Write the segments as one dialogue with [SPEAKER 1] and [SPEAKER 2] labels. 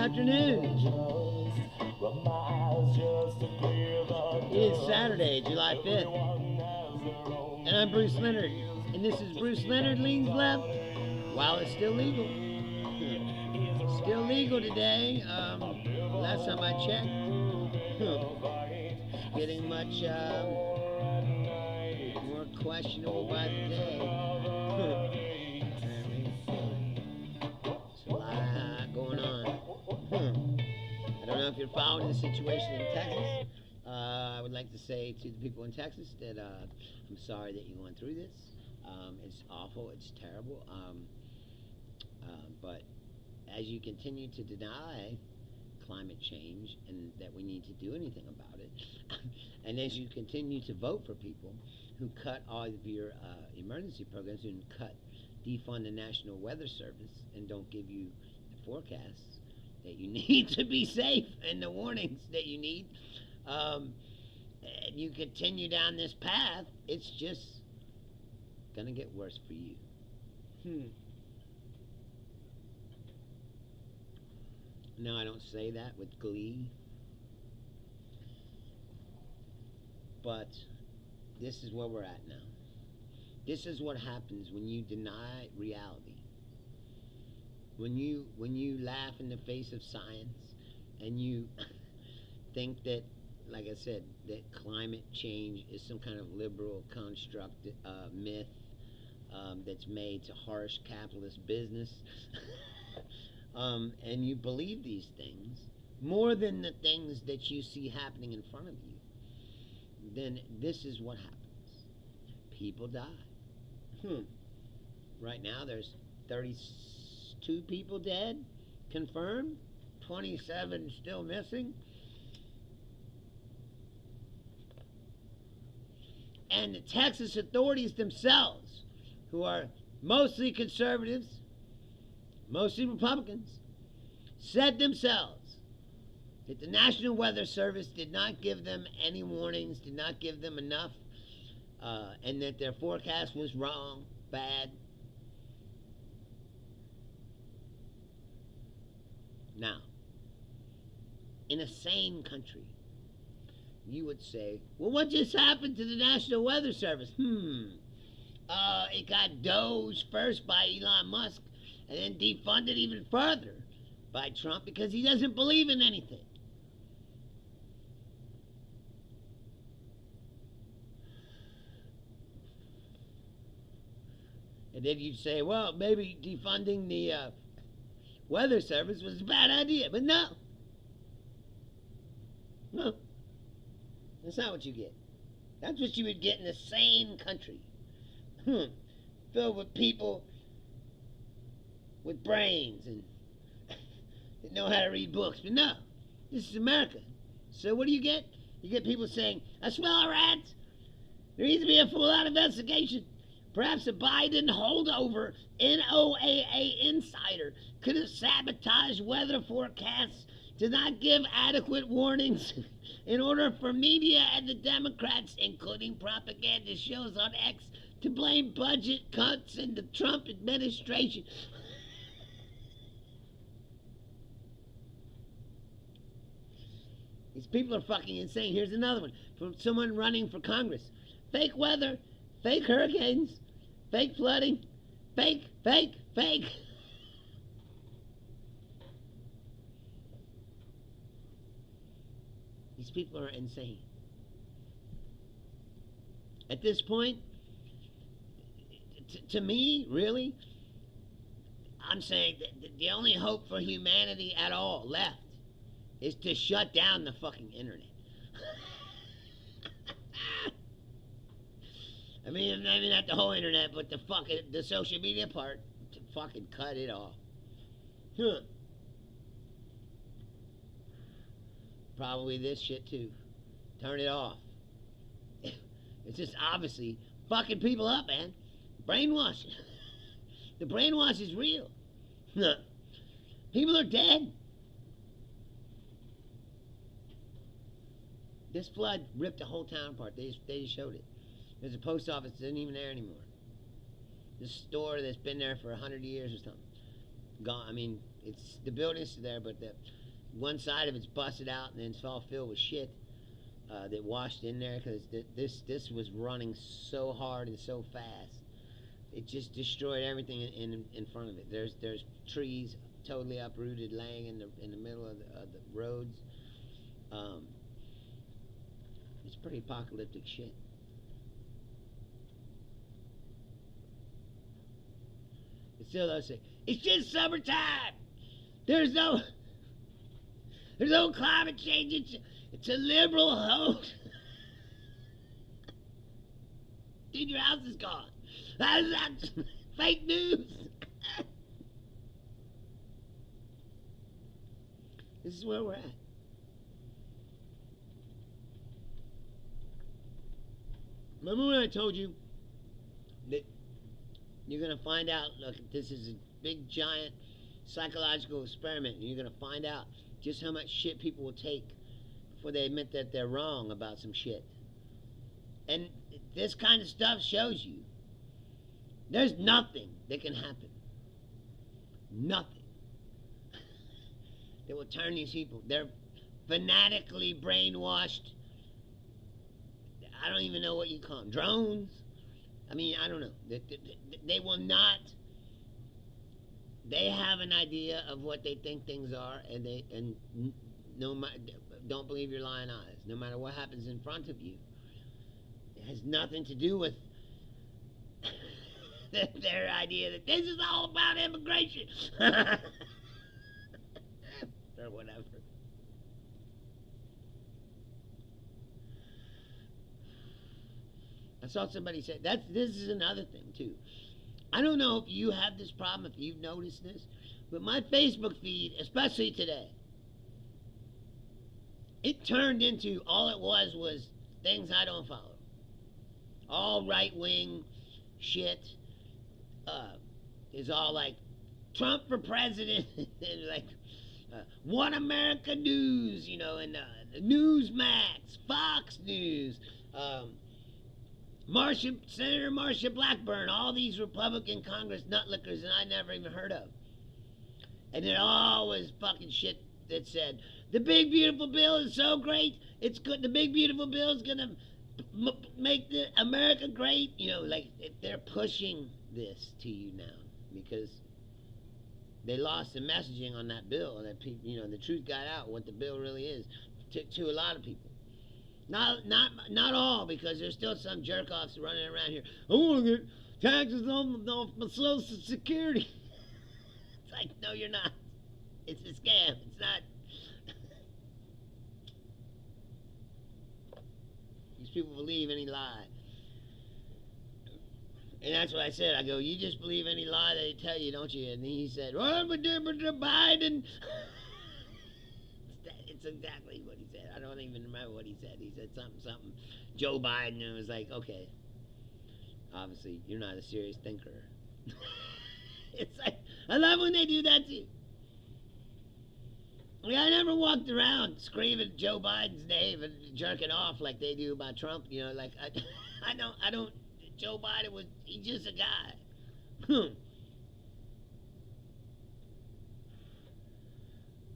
[SPEAKER 1] afternoon. It is Saturday, July 5th. And I'm Bruce Leonard. And this is Bruce Leonard Leans Left. While it's still legal. Still legal today. Last time I checked. Getting much more questionable by the day. There's a lot going on. I don't know if you're following the situation in Texas. I would like to say to the people in Texas that I'm sorry that you're going through this. It's awful. It's terrible. But as you continue to deny climate change and that we need to do anything about it, and as you continue to vote for people who cut all of your emergency programs and defund the National Weather Service and don't give you the forecasts that you need to be safe and the warnings that you need, and you continue down this path, it's just gonna get worse for you. No, I don't say that with glee, but this is where we're at now. This is what happens when you deny reality. When you laugh in the face of science and you think that, like I said, that climate change is some kind of liberal construct, myth that's made to harsh capitalist business. And you believe these things more than the things that you see happening in front of you, then this is what happens. People die. Right now there's 32 people dead, confirmed, 27 still missing. And the Texas authorities themselves, who are mostly conservatives, mostly Republicans, said themselves that the National Weather Service did not give them any warnings, did not give them enough, and that their forecast was wrong, bad. Now, in a sane country, you would say, well, what just happened to the National Weather Service? It got dozed first by Elon Musk, and then defunded even further by Trump because he doesn't believe in anything. And then you'd say, well, maybe defunding the weather service was a bad idea. But no. No. That's not what you get. That's what you would get in a sane country. Filled with people with brains and that know how to read books. But no, this is America. So what do you get? You get people saying, I smell a rat. There needs to be a full-out investigation. Perhaps a Biden holdover NOAA insider could have sabotaged weather forecasts to not give adequate warnings in order for media and the Democrats, including propaganda shows on X, to blame budget cuts and the Trump administration. These people are fucking insane. Here's another one from someone running for Congress. Fake weather, fake hurricanes, fake flooding, fake. These people are insane. At this point, to me, really, I'm saying that the only hope for humanity at all left is to shut down the fucking internet. I mean, maybe not the whole internet, but the social media part, to fucking cut it off. Probably this shit too. Turn it off. It's just obviously fucking people up, man. Brainwashing. The brainwash is real. People are dead. This flood ripped the whole town apart. They just showed it. There's a post office that isn't even there anymore. This store that's been there for 100 years or something. Gone. I mean, it's the building's there, but one side of it's busted out and then it's all filled with shit that washed in there because this was running so hard and so fast. It just destroyed everything in front of it. There's trees totally uprooted, laying in the middle of the roads. It's pretty apocalyptic shit. But still, they'll say it's just summertime. There's no climate change. It's a liberal hoax. Dude, your house is gone. That's fake news. This is where we're at. Remember when I told you that you're going to find out, look, this is a big, giant psychological experiment, and you're going to find out just how much shit people will take before they admit that they're wrong about some shit. And this kind of stuff shows you there's nothing that can happen. Nothing that will turn these people. They're fanatically brainwashed. I don't even know what you call them. Drones? I mean, I don't know. They will not. They have an idea of what they think things are, and don't believe your lying eyes. No matter what happens in front of you, it has nothing to do with their idea that this is all about immigration or whatever. I saw somebody say this is another thing too. I don't know if you have this problem, if you've noticed this, but my Facebook feed, especially today, it turned into, all it was things I don't follow. All right-wing shit is all like Trump for president, and like One America News, you know, and Newsmax, Fox News, Senator Marsha Blackburn, all these Republican Congress nutlickers that I never even heard of. And it all was fucking shit that said, the big beautiful bill is so great, it's good, the big beautiful bill is gonna make America great. You know, like, they're pushing this to you now because they lost the messaging on that bill, that people, you know, the truth got out what the bill really is to a lot of people. Not all, because there's still some jerk-offs running around here. I want to get taxes off my Social Security. It's like, no, you're not. It's a scam. It's not. These people believe any lie. And that's what I said. I go, you just believe any lie they tell you, don't you? And he said, well, but Biden. It's exactly what he said. I don't even remember what he said. He said something. Joe Biden, and it was like, okay, obviously you're not a serious thinker. It's like, I love when they do that too. I mean, I never walked around screaming Joe Biden's name and jerking off like they do about Trump. You know, like I don't. Joe Biden he's just a guy.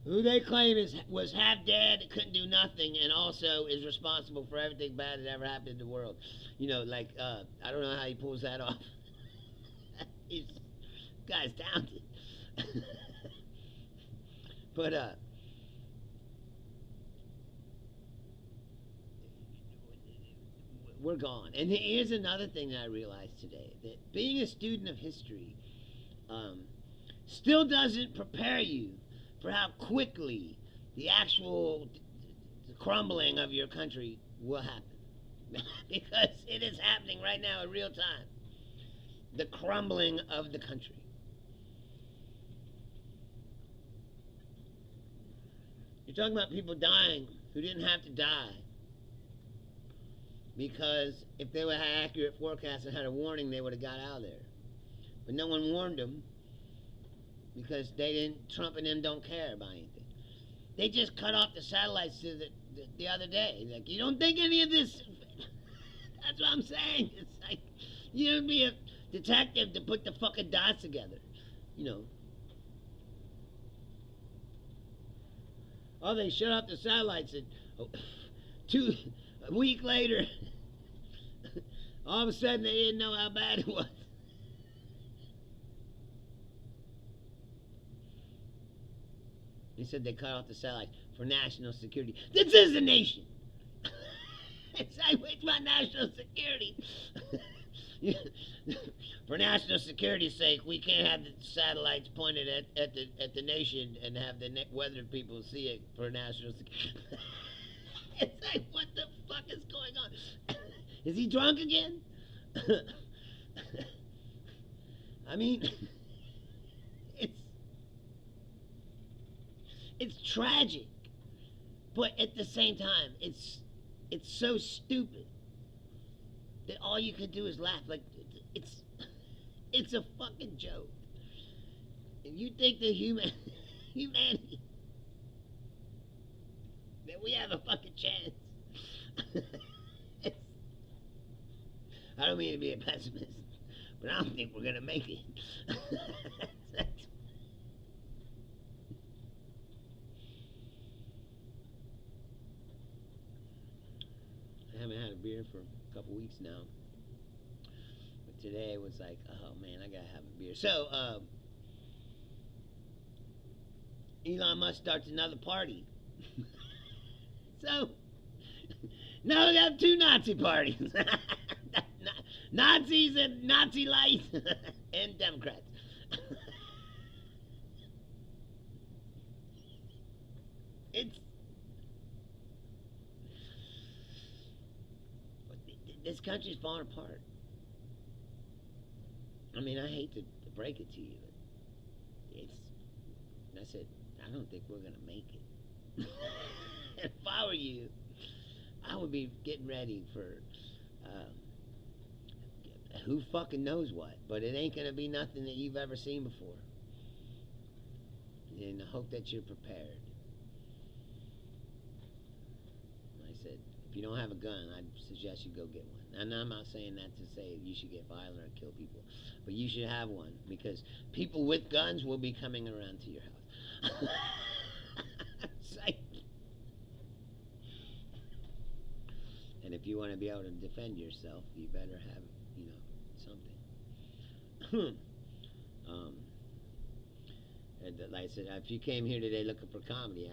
[SPEAKER 1] Who they claim was half dead, couldn't do nothing, and also is responsible for everything bad that ever happened in the world. You know, like, I don't know how he pulls that off. This guy's talented. But, we're gone. And here's another thing that I realized today, that being a student of history still doesn't prepare you for how quickly the actual crumbling of your country will happen. Because it is happening right now in real time. The crumbling of the country. You're talking about people dying who didn't have to die. Because if they would have had accurate forecasts and had a warning, they would have got out of there. But no one warned them. Because Trump and them don't care about anything. They just cut off the satellites the other day. Like, you don't think any of this... That's what I'm saying. It's like, you don't be a detective to put the fucking dots together. You know. Oh, they shut off the satellites, and a week later, all of a sudden they didn't know how bad it was. They said they cut off the satellites for national security. This is a nation. It's about national security. For national security's sake, we can't have the satellites pointed at the nation and have the weather people see it for national security. It's like, what the fuck is going on? Is he drunk again? I mean, it's tragic, but at the same time, it's so stupid that all you can do is laugh. Like, it's a fucking joke. And you think that humanity, that we have a fucking chance. I don't mean to be a pessimist, but I don't think we're gonna make it. I haven't had a beer for a couple weeks now, but today was like, oh man, I gotta have a beer. So Elon Musk starts another party. So now we got two Nazi parties. Nazis and Nazi lights and Democrats. This country's falling apart. I mean, I hate to break it to you. I said, I don't think we're going to make it. If I were you, I would be getting ready for who fucking knows what. But it ain't going to be nothing that you've ever seen before. And I hope that you're prepared. Like I said, if you don't have a gun, I'd suggest you go get one. And I'm not saying that to say you should get violent or kill people, but you should have one, because people with guns will be coming around to your house. And if you want to be able to defend yourself, you better have, something. And like I said, if you came here today looking for comedy,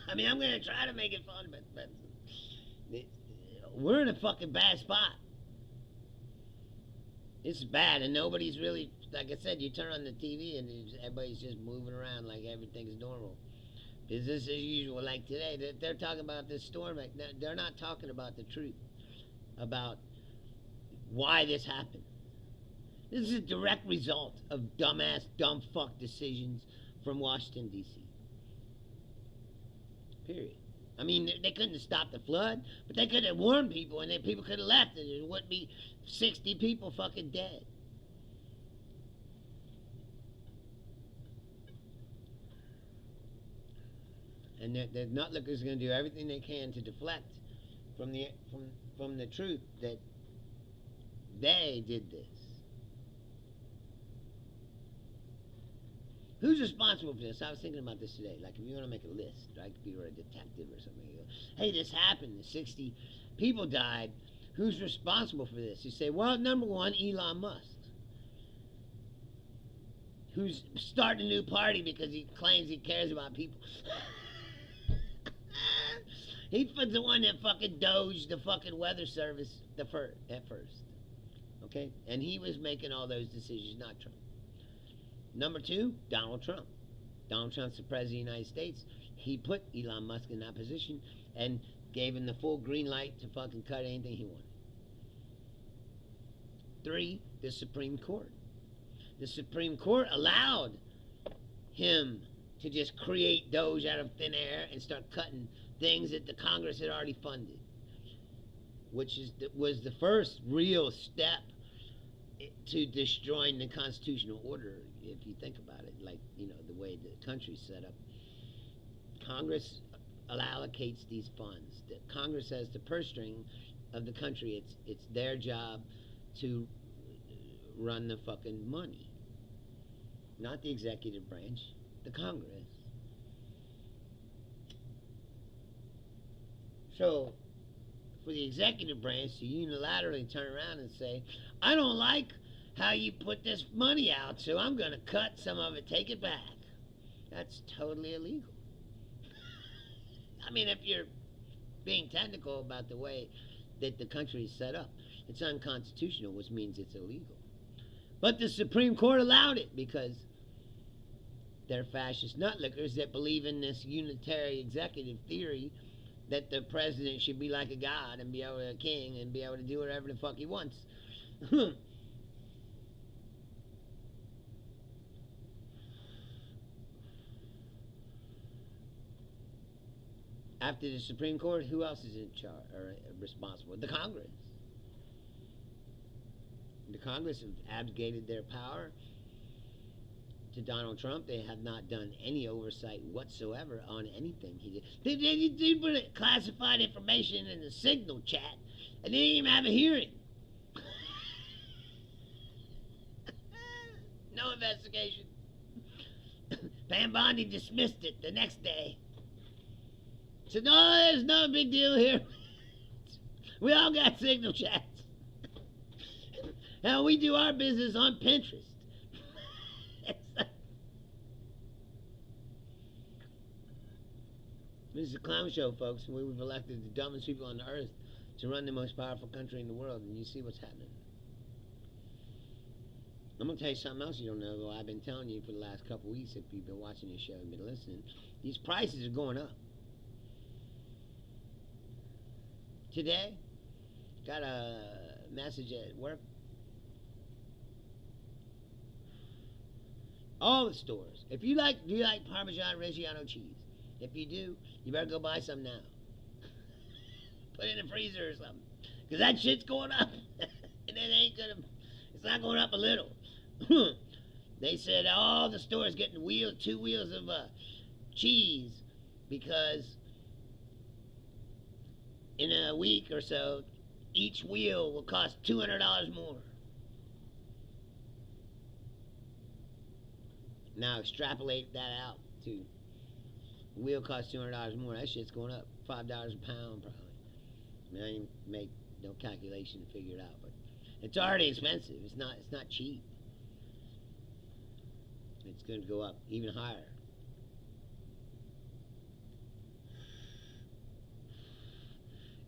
[SPEAKER 1] I mean, I'm going to try to make it fun, but we're in a fucking bad spot. It's bad, and nobody's really, like I said, you turn on the TV and everybody's just moving around like everything's normal. Business as usual. Like today, they're talking about this storm. They're not talking about the truth, about why this happened. This is a direct result of dumbass, dumb fuck decisions from Washington, D.C. Period. I mean, they couldn't have stopped the flood, but they could have warned people, and then people could have left, and there wouldn't be 60 people fucking dead. And the nutlickers are going to do everything they can to deflect from the truth that they did this. Who's responsible for this? I was thinking about this today. Like, if you want to make a list, right? If you were a detective or something, you go, hey, this happened. 60 people died. Who's responsible for this? You say, well, number one, Elon Musk, who's starting a new party because he claims he cares about people. He was the one that fucking doged the fucking weather service at first. Okay? And he was making all those decisions, not Trump. Number two, Donald Trump. Donald Trump's the president of the United States. He put Elon Musk in that position and gave him the full green light to fucking cut anything he wanted. Three, the Supreme Court. The Supreme Court allowed him to just create Doge out of thin air and start cutting things that the Congress had already funded, which was the first real step to destroying the constitutional order, if you think about it, like, the way the country's set up. Congress allocates these funds. Congress has the purse string of the country. It's their job to run the fucking money. Not the executive branch, the Congress. So, for the executive branch to unilaterally turn around and say, I don't like how you put this money out, so I'm going to cut some of it, take it back. That's totally illegal. I mean, if you're being technical about the way that the country is set up, it's unconstitutional, which means it's illegal. But the Supreme Court allowed it because they're fascist nutlickers that believe in this unitary executive theory that the president should be like a god and be able to a king and be able to do whatever the fuck he wants. After the Supreme Court, who else is in charge or responsible? The Congress. The Congress have abdicated their power to Donald Trump. They have not done any oversight whatsoever on anything he did. They put classified information in the Signal chat, and they didn't even have a hearing. No investigation. Pam Bondi dismissed it the next day. Said, no, there's no big deal here. We all got Signal chats. Now we do our business on Pinterest. This is a clown show, folks. We've elected the dumbest people on the earth to run the most powerful country in the world, and you see what's happening. I'm going to tell you something else you don't know, though. I've been telling you for the last couple weeks, if you've been watching this show and been listening. These prices are going up. Today, got a message at work. All the stores. If you like, do you like Parmesan Reggiano cheese? If you do, you better go buy some now. Put it in the freezer or something. Because that shit's going up. And it's not going up a little. They said all the stores getting 2 wheels of cheese because in a week or so, each wheel will cost $200 more. Now extrapolate that out to wheel costs $200 more. That shit's going up $5 a pound probably. I mean, I didn't make no calculation to figure it out, but it's already expensive. It's not cheap. It's going to go up even higher.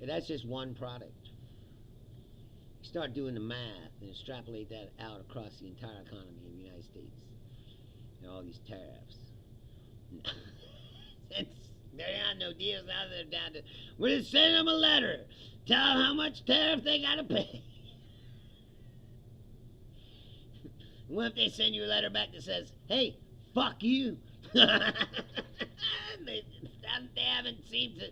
[SPEAKER 1] And that's just one product. You start doing the math and extrapolate that out across the entire economy in the United States. And all these tariffs. There are no deals now. They're down to. We're just sending them a letter. Tell them how much tariff they got to pay. What if they send you a letter back that says, hey, fuck you? They haven't seemed to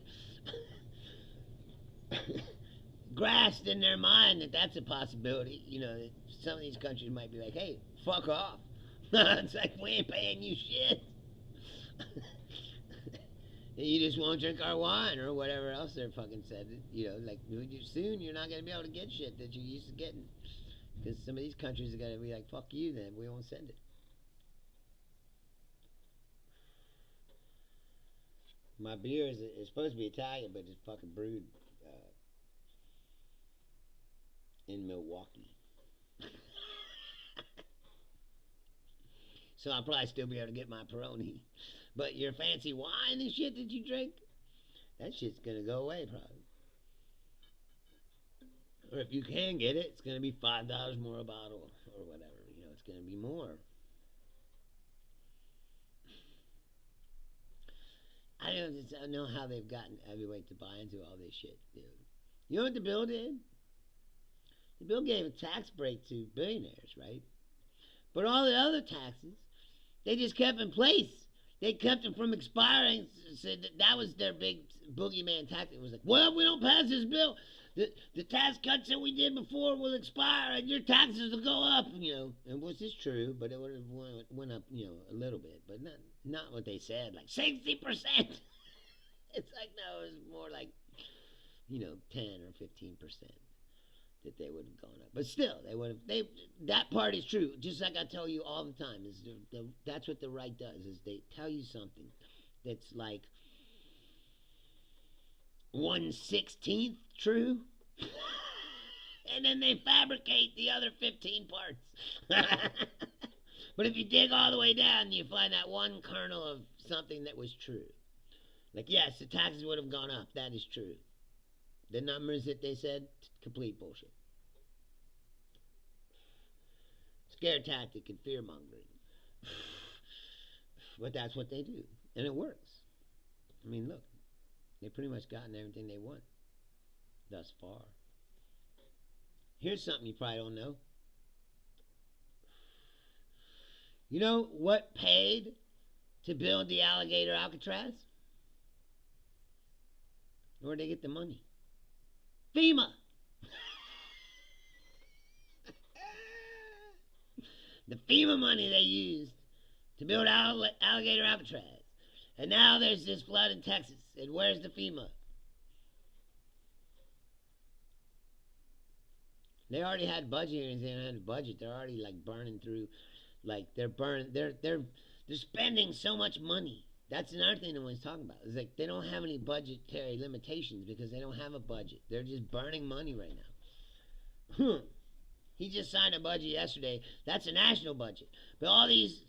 [SPEAKER 1] grasp in their mind that that's a possibility. You know, that some of these countries might be like, hey, fuck off. It's like, we ain't paying you shit. You just won't drink our wine or whatever else they're fucking said. You know, like, soon you're not going to be able to get shit that you're used to getting. Because some of these countries are going to be like, fuck you then, we won't send it. My beer is supposed to be Italian, but it's fucking brewed in Milwaukee. So I'll probably still be able to get my Peroni. But your fancy wine and shit that you drink, that shit's going to go away probably. Or if you can get it, it's going to be $5 more a bottle or whatever. You know, it's going to be more. I don't know how they've gotten everybody to buy into all this shit, dude. You know what the bill did? The bill gave a tax break to billionaires, right? But all the other taxes, they just kept in place. They kept them from expiring. Said that was their big boogeyman tactic. It was like, well, if we don't pass this bill, the tax cuts that we did before will expire, and your taxes will go up. You know, and which is true, but it would have went up, you know, a little bit, but not what they said, like 60%. It's like no, it was more like, you know, 10 or 15%. That they would have gone up, but still, they would have. That part is true. Just like I tell you all the time, is that's what the right does. Is they tell you something that's like 1/16 true. And then they fabricate the other 15 parts. But if you dig all the way down, you find that one kernel of something that was true. Like, yes, the taxes would have gone up. That is true. The numbers that they said, complete bullshit. Scare tactic and fear mongering. But that's what they do. And it works. I mean, look, they've pretty much gotten everything they want thus far. Here's something you probably don't know. You know what paid to build the alligator Alcatraz? Where'd they get the money? FEMA. The FEMA money they used to build alligator Alcatraz. And now there's this flood in Texas. And where's the FEMA? They already had budget hearings. They didn't have a budget. They're already like burning through, like they're spending so much money. That's another thing no one's talking about. It's like they don't have any budgetary limitations because they don't have a budget. They're just burning money right now. He just signed a budget yesterday. That's a national budget. But all these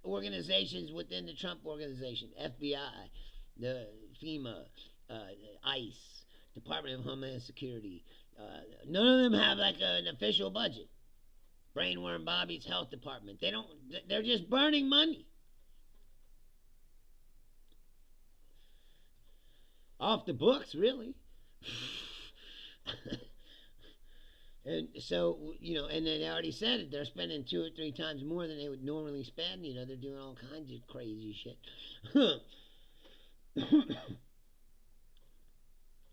[SPEAKER 1] organizations within the Trump organization, FBI, the FEMA, ICE, Department of Homeland Security, none of them have like an official budget. Brainworm Bobby's health department. They're just burning money. Off the books, really. And so, and they already said it. They're spending 2 or 3 times more than they would normally spend. They're doing all kinds of crazy shit.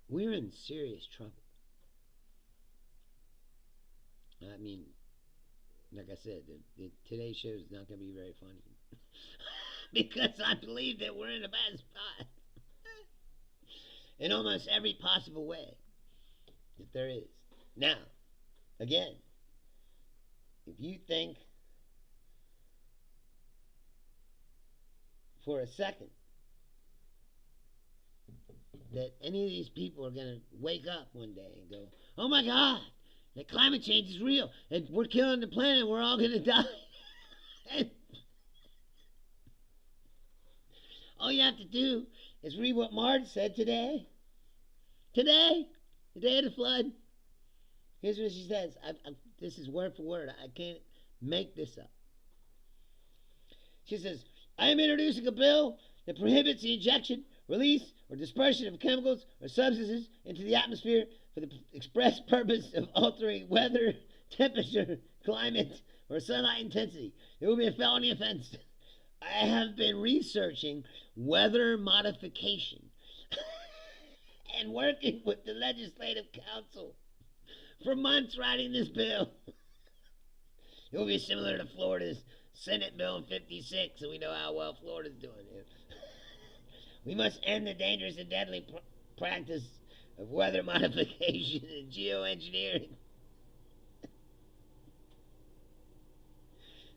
[SPEAKER 1] We're in serious trouble. I mean, like I said, today's show is not going to be very funny. Because I believe that we're in a bad spot. In almost every possible way that there is. Now, again, if you think for a second that any of these people are going to wake up one day and go, oh my God, that climate change is real, and we're killing the planet, we're all going to die. And all you have to do is read what Marge said today. Today, the day of the flood. Here's what she says. This is word for word. I can't make this up. She says, I am introducing a bill that prohibits the injection, release, or dispersion of chemicals or substances into the atmosphere for the express purpose of altering weather, temperature, climate, or sunlight intensity. It will be a felony offense. I have been researching weather modification and working with the Legislative Council for months writing this bill. It will be similar to Florida's Senate Bill 56, so we know how well Florida's doing here. We must end the dangerous and deadly practice of weather modification and geoengineering.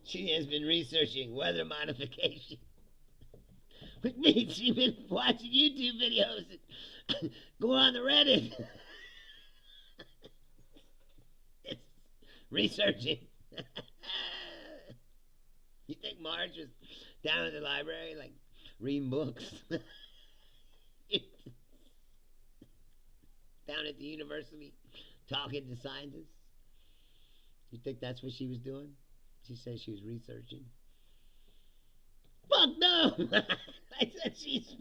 [SPEAKER 1] She has been researching weather modification, which means she's been watching YouTube videos and going on the Reddit. It's researching. You think Marge was down at the library, like, reading books? Down at the university, talking to scientists? You think that's what she was doing? She said she was researching. Fuck no! I said she's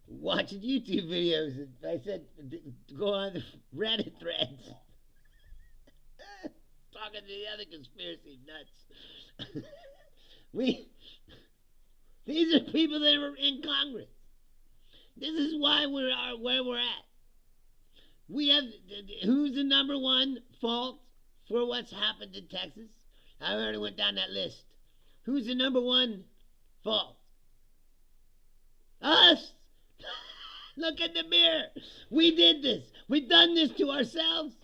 [SPEAKER 1] watching YouTube videos. And I said go on the Reddit threads. Talking to the other conspiracy nuts. These are people that are in Congress. This is why we are where we're at. We have, who's the number one fault for what's happened in Texas? I already went down that list. Who's the number one fault? Us! Look in the mirror. We did this. We've done this to ourselves.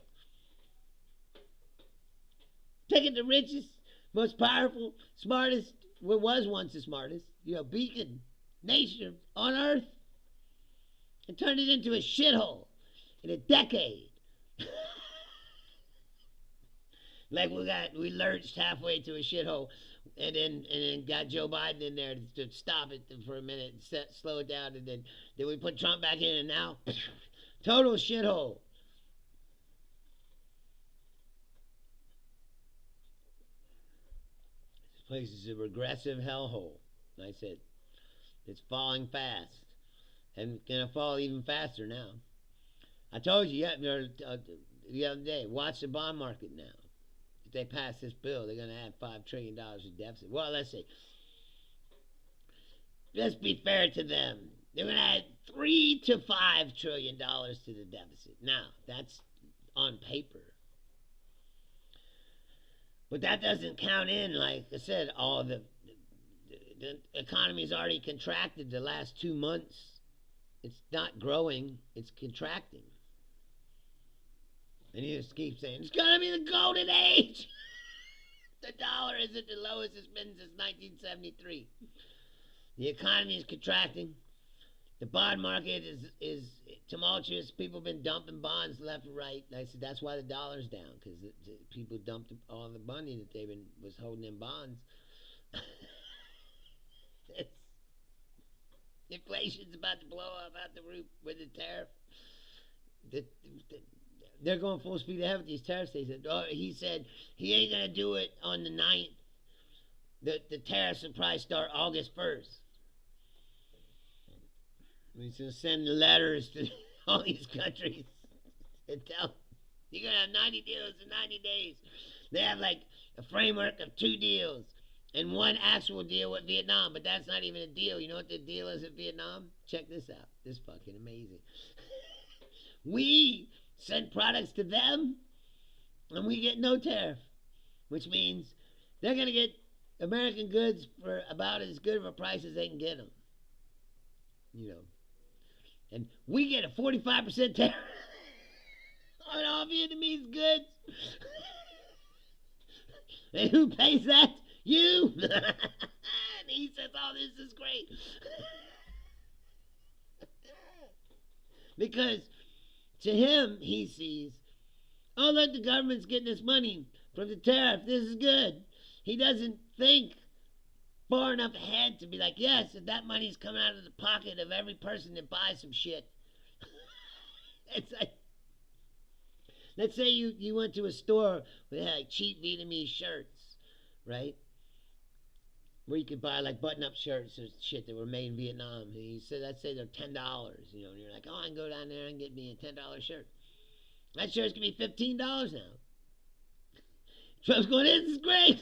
[SPEAKER 1] Taking the richest most powerful, smartest, what was once the smartest, beacon nation on earth, and turned it into a shithole in a decade. Like we lurched halfway to a shithole, and then got Joe Biden in there to stop it for a minute, and slow it down, and then we put Trump back in, and now total shithole. This place is a regressive hellhole. I said it's falling fast, and gonna fall even faster now. I told you the other day. Watch the bond market now. If they pass this bill, they're going to add $5 trillion in deficit. Well, let's see. Let's be fair to them. They're going to add $3 to $5 trillion to the deficit. Now, that's on paper. But that doesn't count in, like I said, all the economy's already contracted the last 2 months. It's not growing, it's contracting. And he just keeps saying, it's going to be the golden age. The dollar is at the lowest it's been since 1973. The economy is contracting. The bond market is tumultuous. People have been dumping bonds left and right. And I said, that's why the dollar's down, because people dumped all the money that was holding in bonds. Inflation's about to blow up out the roof with the tariff. They're going full speed ahead with these tariffs. He said he ain't going to do it on the 9th. The tariffs will probably start August 1st. He's going to send letters to all these countries and tell them, you're going to have 90 deals in 90 days. They have like a framework of 2 deals and 1 actual deal with Vietnam, but that's not even a deal. You know what the deal is in Vietnam? Check this out. This is fucking amazing. We send products to them, and we get no tariff, which means they're going to get American goods for about as good of a price as they can get them. And we get a 45% tariff on all Vietnamese goods. And who pays that? You. And he says, oh, this is great. Because to him, he sees, oh, look, the government's getting this money from the tariff. This is good. He doesn't think far enough ahead to be like, yes, if that money's coming out of the pocket of every person that buys some shit. It's like, let's say you went to a store where they had like cheap Vietnamese shirts, right? Where you could buy like button-up shirts or shit that were made in Vietnam. And you said, let's say they're $10, and you're like, oh, I can go down there and get me a $10 shirt. That shirt's going to be $15 now. Trump's going, this is great.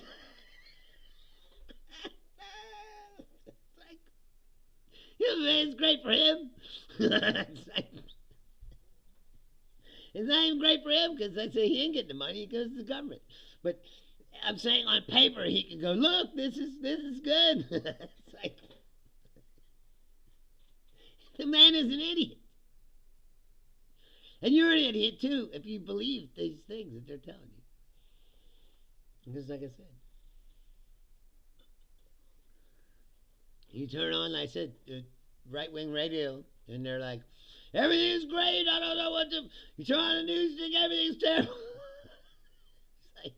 [SPEAKER 1] It's great for him. It's not even great for him because they say he ain't getting the money. It goes to the government. But I'm saying on paper he can go, look, this is good. It's like, the man is an idiot. And you're an idiot too if you believe these things that they're telling you. Because like I said, you turn on, like I said, right-wing radio, and they're like, everything's great, I don't know what to... You turn on the news, think everything's terrible. It's like...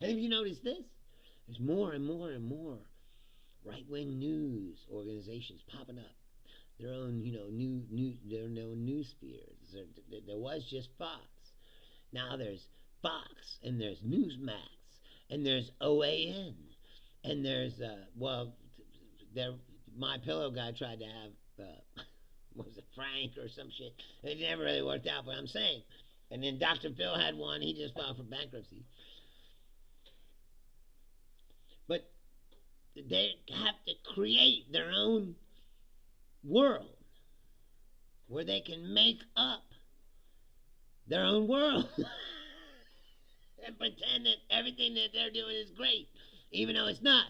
[SPEAKER 1] And if you notice this, there's more and more and more right-wing news organizations popping up. Their own, their own news spheres. There was just Fox. Now there's Fox, and there's Newsmax, and there's OAN, and there's, My Pillow guy tried to have, what was it, Frank or some shit. It never really worked out, but I'm saying. And then Dr. Phil had one. He just filed for bankruptcy. But they have to create their own world where they can make up their own world and pretend that everything that they're doing is great, even though it's not.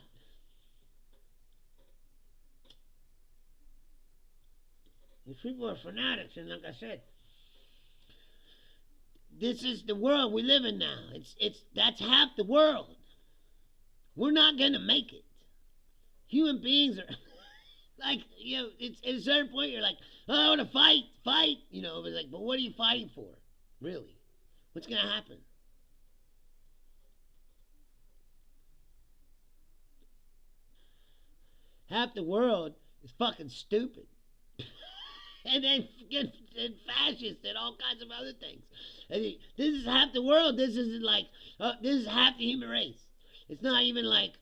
[SPEAKER 1] These people are fanatics, and like I said, this is the world we live in now. That's half the world. We're not gonna make it. Human beings are like, it's at a certain point you're like, oh, I want to fight, but like, but what are you fighting for, really? What's gonna happen? Half the world is fucking stupid, and then and fascist and all kinds of other things. This is half the world. This isn't like this is half the human race. It's not even like,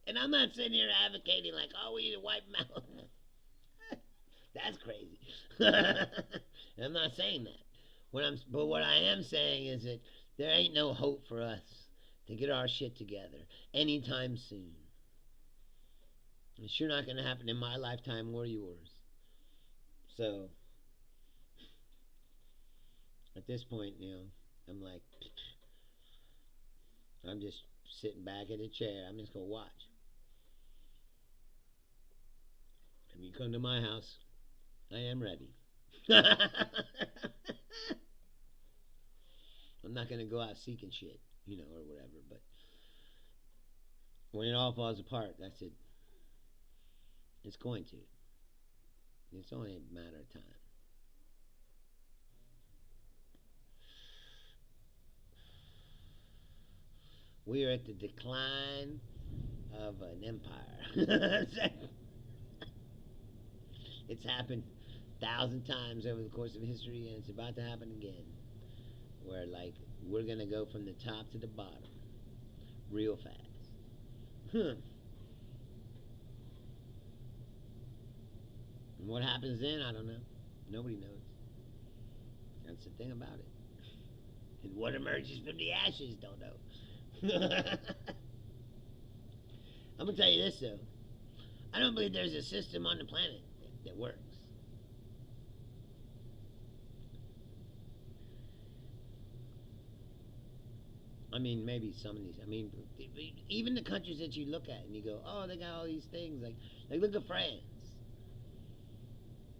[SPEAKER 1] and I'm not sitting here advocating like, oh, we need to wipe them out. That's crazy. I'm not saying that. But what I am saying is that there ain't no hope for us to get our shit together anytime soon. It's sure not going to happen in my lifetime or yours. So, at this point, I'm like, I'm just sitting back in a chair. I'm just going to watch. If you come to my house, I am ready. I'm not going to go out seeking shit, or whatever. But when it all falls apart, that's it. It's going to. It's only a matter of time. We are at the decline of an empire. It's happened 1,000 times over the course of history, and it's about to happen again. Where, like, we're going to go from the top to the bottom real fast. And what happens then, I don't know. Nobody knows. That's the thing about it. And what emerges from the ashes, don't know. I'm going to tell you this, though. I don't believe there's a system on the planet that works. I mean, maybe some of these. I mean, even the countries that you look at and you go, oh, they got all these things. Like look at France.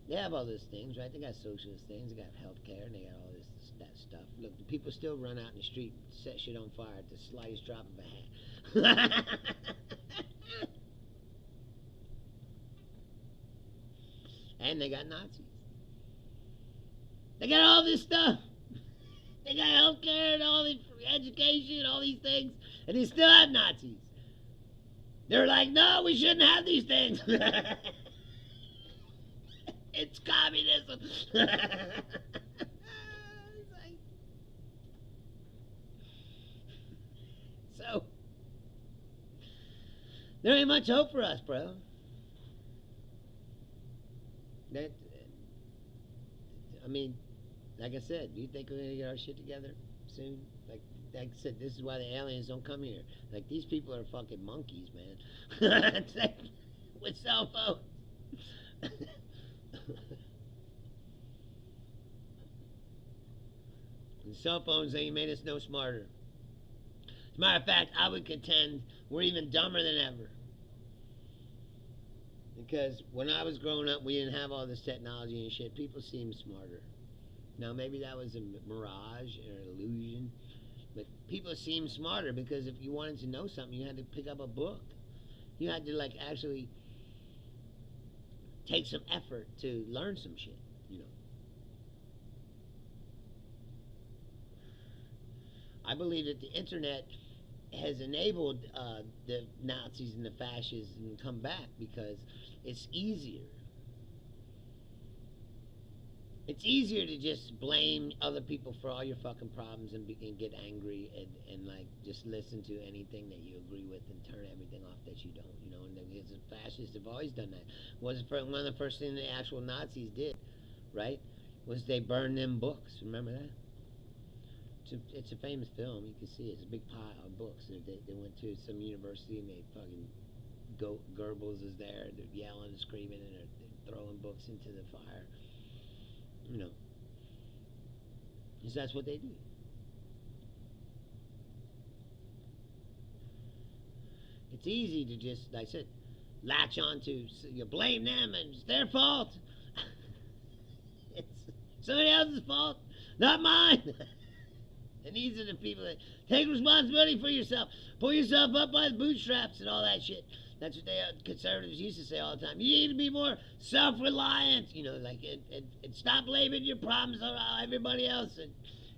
[SPEAKER 1] They have all those things, right? They got socialist things. They got healthcare, and they got all that stuff. Look, the people still run out in the street, set shit on fire at the slightest drop of a hat. And they got Nazis. They got all this stuff. They got healthcare and all the education, all these things, and they still have Nazis. They're like, no, we shouldn't have these things. It's communism. So, there ain't much hope for us, bro. I mean, like I said, do you think we're going to get our shit together soon? Like I said, this is why the aliens don't come here. Like, these people are fucking monkeys, man. With cell phones. And cell phones ain't made us no smarter. As a matter of fact, I would contend we're even dumber than ever. Because when I was growing up, we didn't have all this technology and shit. People seemed smarter. Now, maybe that was a mirage or an illusion. But people seemed smarter because if you wanted to know something, you had to pick up a book. You had to, like, actually take some effort to learn some shit, I believe that the internet has enabled the Nazis and the fascists to come back because it's easier. It's easier to just blame other people for all your fucking problems and get angry and like just listen to anything that you agree with and turn everything off that you don't, and the fascists have always done that. One of the first things the actual Nazis did, right, was they burned them books. Remember that? It's a famous film. You can see it. It's a big pile of books. They went to some university and they fucking Goebbels is there. They're yelling and screaming and they're throwing books into the fire. Because that's what they do. It's easy to just, like I said, latch on to, you blame them and it's their fault. It's somebody else's fault, not mine. And these are the people that take responsibility for yourself. Pull yourself up by the bootstraps and all that shit. That's what conservatives used to say all the time. You need to be more self-reliant, you know, like, and stop blaming your problems on everybody else. And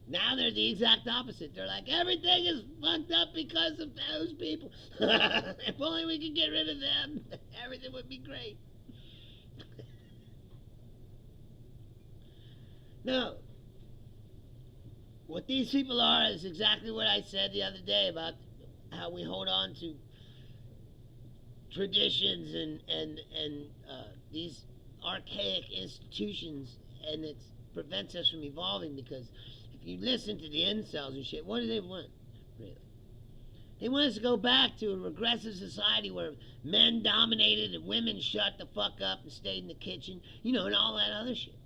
[SPEAKER 1] now they're the exact opposite. They're like, everything is fucked up because of those people. If only we could get rid of them, everything would be great. No. What these people are is exactly what I said the other day about how we hold on to traditions and these archaic institutions, and it prevents us from evolving, because if you listen to the incels and shit, what do they want, really? They want us to go back to a regressive society where men dominated and women shut the fuck up and stayed in the kitchen, you know, and all that other shit.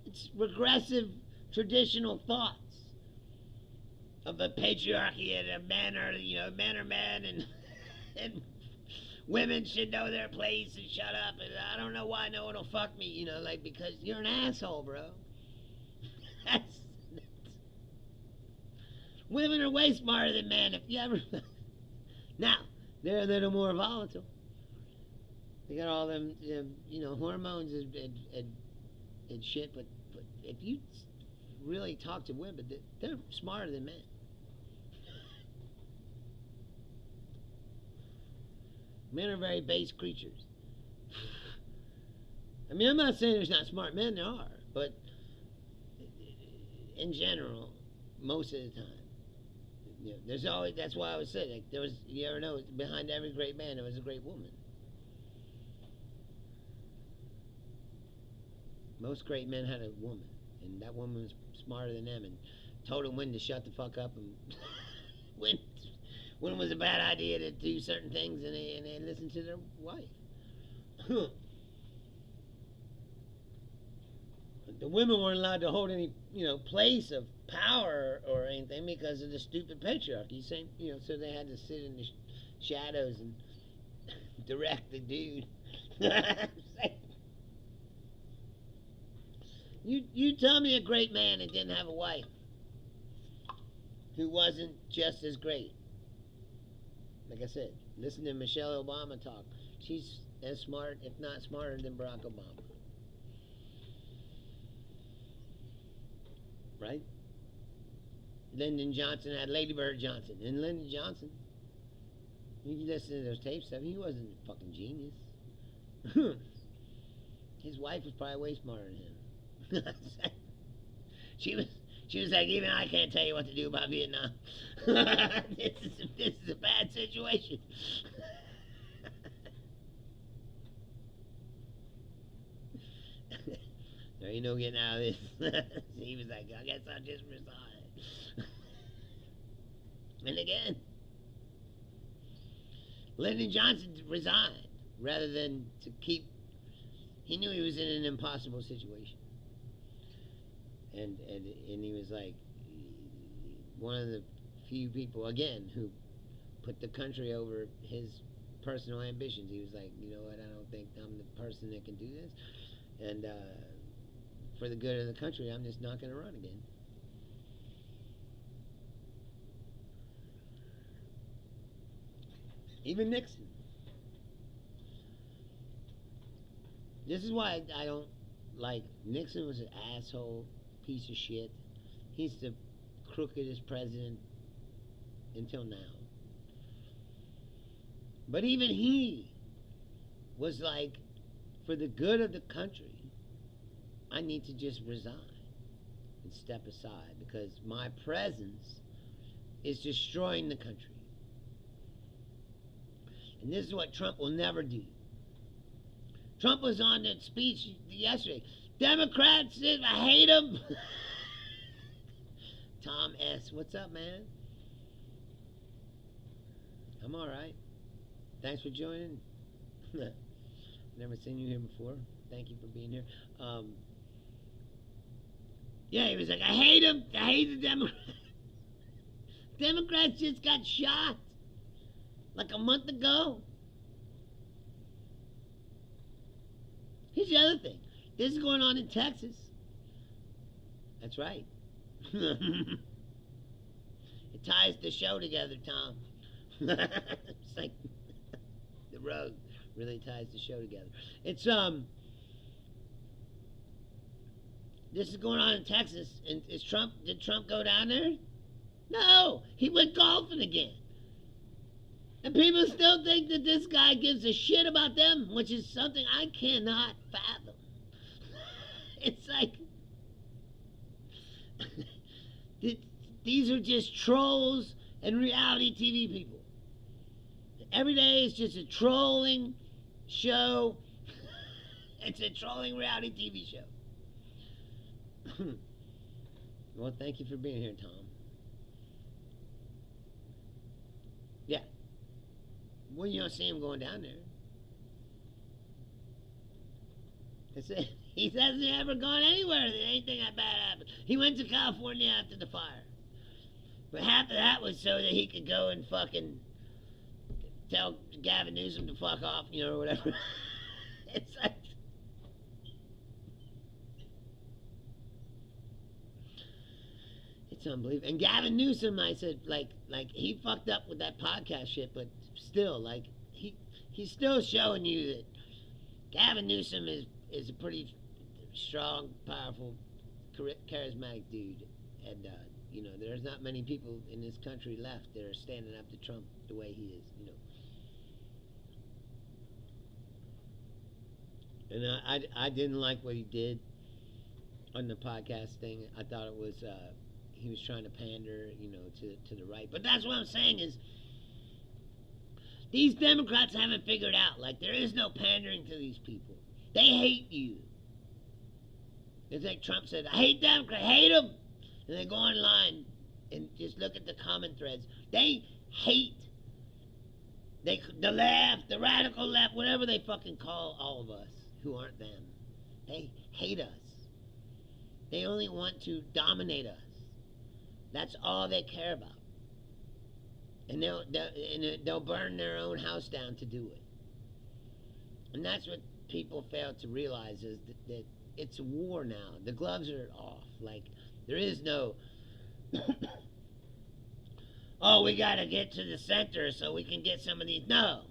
[SPEAKER 1] It's regressive traditional thoughts of the patriarchy, and men are, you know, men are men, and women should know their place and shut up, and I don't know why no one will fuck me, you know, like, because you're an asshole, bro. that's Women are way smarter than men, if you ever... Now, they're a little more volatile. They got all them, you know, hormones and shit, but if you really talk to women, they're smarter than men. Men are very base creatures. I mean, I'm not saying there's not smart men, there are, but in general, most of the time, you know, there's always, that's why I was saying, like, there was, you ever know, behind every great man, there was a great woman. Most great men had a woman, and that woman was smarter than them and told them when to shut the fuck up and when it was a bad idea to do certain things, and they listened to their wife. The women weren't allowed to hold any, you know, place of power or anything because of the stupid patriarchy. Same, you know, so they had to sit in the shadows and direct the dude. You tell me a great man that didn't have a wife who wasn't just as great. Like I said, listen to Michelle Obama talk. She's as smart, if not smarter, than Barack Obama. Right? Lyndon Johnson had Lady Bird Johnson. And Lyndon Johnson, you listen to those tapes, he wasn't a fucking genius. His wife was probably way smarter than him. She was like, even I can't tell you what to do about Vietnam. This is a bad situation. There ain't no getting out of this. He was like, I guess I'll just resign. And again, Lyndon Johnson resigned rather than to keep. He knew he was in an impossible situation. And he was like one of the few people, again, who put the country over his personal ambitions. He was like, you know what, I don't think I'm the person that can do this. And for the good of the country, I'm just not going to run again. Even Nixon. This is why I don't like Nixon. Was an asshole, piece of shit. He's the crookedest president until now. But even he was like, for the good of the country, I need to just resign and step aside because my presence is destroying the country. And this is what Trump will never do. Trump was on that speech yesterday. Democrats, I hate them. Tom S., what's up, man? I'm all right. Thanks for joining. Never seen you here before. Thank you for being here. Yeah, he was like, I hate them. I hate the Democrats. Democrats just got shot like a month ago. Here's the other thing. This is going on in Texas. That's right. It ties the show together, Tom. It's like the road really ties the show together. It's this is going on in Texas, and did Trump go down there? No, he went golfing again. And people still think that this guy gives a shit about them, which is something I cannot fathom. It's like these are just trolls and reality TV people. Every day is just a trolling show. It's a trolling reality TV show. Well, thank you for being here, Tom. Yeah. Well, you don't see him going down there. He hasn't ever gone anywhere that anything that bad happened. He went to California after the fire. But half of that was so that he could go and fucking tell Gavin Newsom to fuck off, or whatever. It's like... It's unbelievable. And Gavin Newsom, I said, like he fucked up with that podcast shit, but still, like, he's still showing you that Gavin Newsom is a pretty strong, powerful, charismatic dude. And, there's not many people in this country left that are standing up to Trump the way he is, And I didn't like what he did on the podcast thing. I thought it was, he was trying to pander, to the right. But that's what I'm saying is, these Democrats haven't figured out, like, there is no pandering to these people. They hate you. It's like Trump said, I hate Democrats, hate them. And they go online and just look at the comment threads. They hate the left, the radical left, whatever they fucking call all of us who aren't them. They hate us. They only want to dominate us. That's all they care about. And they'll burn their own house down to do it. And that's what people fail to realize, is that it's a war now. The gloves are off. Like, there is no, oh, we got to get to the center so we can get some of these. No.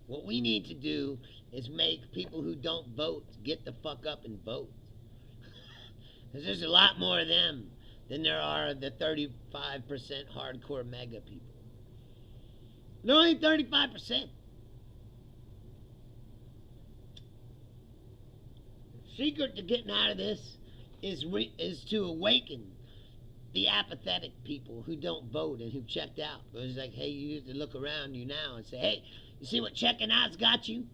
[SPEAKER 1] What we need to do is make people who don't vote get the fuck up and vote. Because there's a lot more of them than there are the 35% hardcore mega people. They're only 35%. The secret to getting out of this is to awaken the apathetic people who don't vote and who checked out. It was like, hey, you have to look around you now and say, hey, you see what checking out's got you?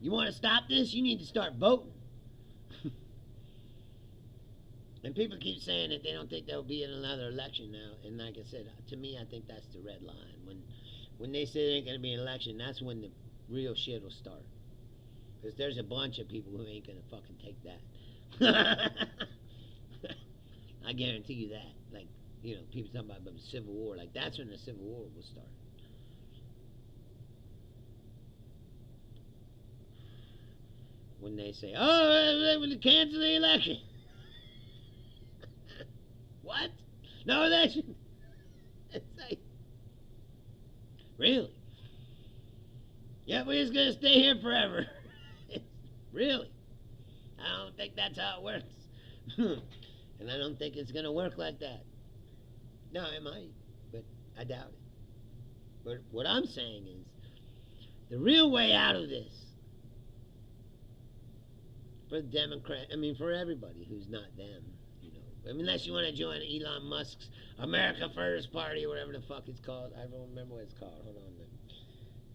[SPEAKER 1] You want to stop this? You need to start voting. And people keep saying that they don't think there'll be another election now. And like I said, to me, I think that's the red line. When they say there ain't going to be an election, that's when the real shit will start. Because there's a bunch of people who ain't going to fucking take that. I guarantee you that. Like, people talking about the Civil War. Like, that's when the Civil War will start. When they say, oh, they would cancel the election. What? No election? It's like, really? Yeah, we're just going to stay here forever. Really? I don't think that's how it works. And I don't think it's going to work like that. No, it might, but I doubt it. But what I'm saying is, the real way out of this, for the for everybody who's not them, unless you want to join Elon Musk's America First Party or whatever the fuck it's called. I don't remember what it's called. Hold on.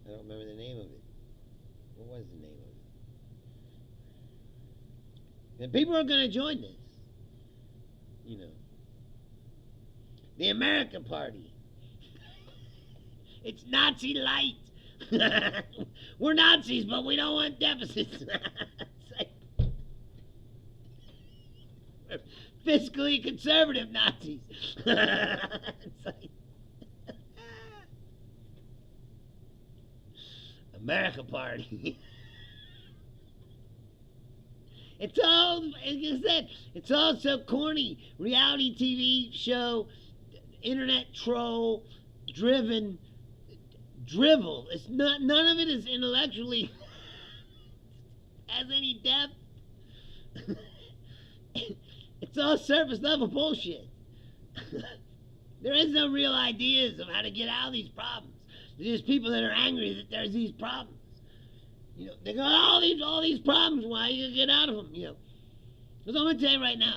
[SPEAKER 1] I don't remember the name of it. What was the name of it? And people are going to join this. The America Party. It's Nazi light. We're Nazis, but we don't want deficits. It's like, we're fiscally conservative Nazis. It's like, America Party. It's all, like I said, it's all so corny. Reality TV show, internet troll, driven drivel. It's not. None of it is intellectually has any depth. It's all surface level bullshit. There is no real ideas of how to get out of these problems. There's people that are angry that there's these problems. You know, they got all these problems. Why you get out of them? You know, because I'm gonna tell you right now,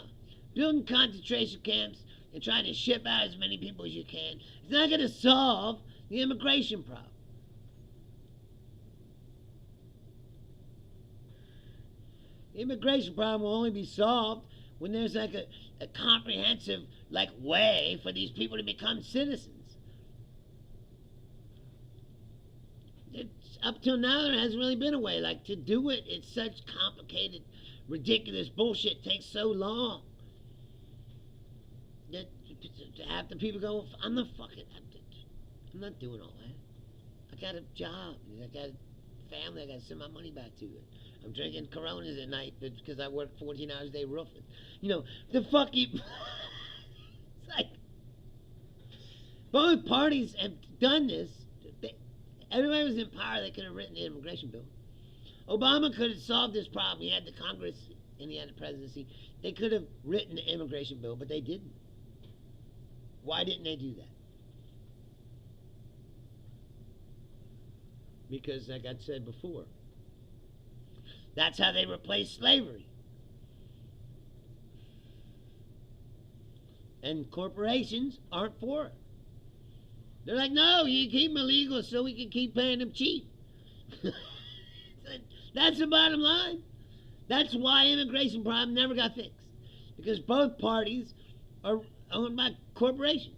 [SPEAKER 1] building concentration camps and trying to ship out as many people as you can, it's not gonna solve the immigration problem. The immigration problem will only be solved when there's like a comprehensive like way for these people to become citizens. Up till now, there hasn't really been a way. Like, to do it, it's such complicated, ridiculous bullshit. It takes so long that half the people go, I'm not doing all that. I got a job. I got a family I got to send my money back to. I'm drinking Coronas at night because I work 14 hours a day roofing. You know, the fuck you... It's like... Both parties have done this. Everybody was in power. They could have written the immigration bill. Obama could have solved this problem. He had the Congress and he had the presidency. They could have written the immigration bill, but they didn't. Why didn't they do that? Because, like I said before, that's how they replaced slavery. And corporations aren't for it. They're like, no, you keep them illegal so we can keep paying them cheap. That's the bottom line. That's why immigration problem never got fixed. Because both parties are owned by corporations.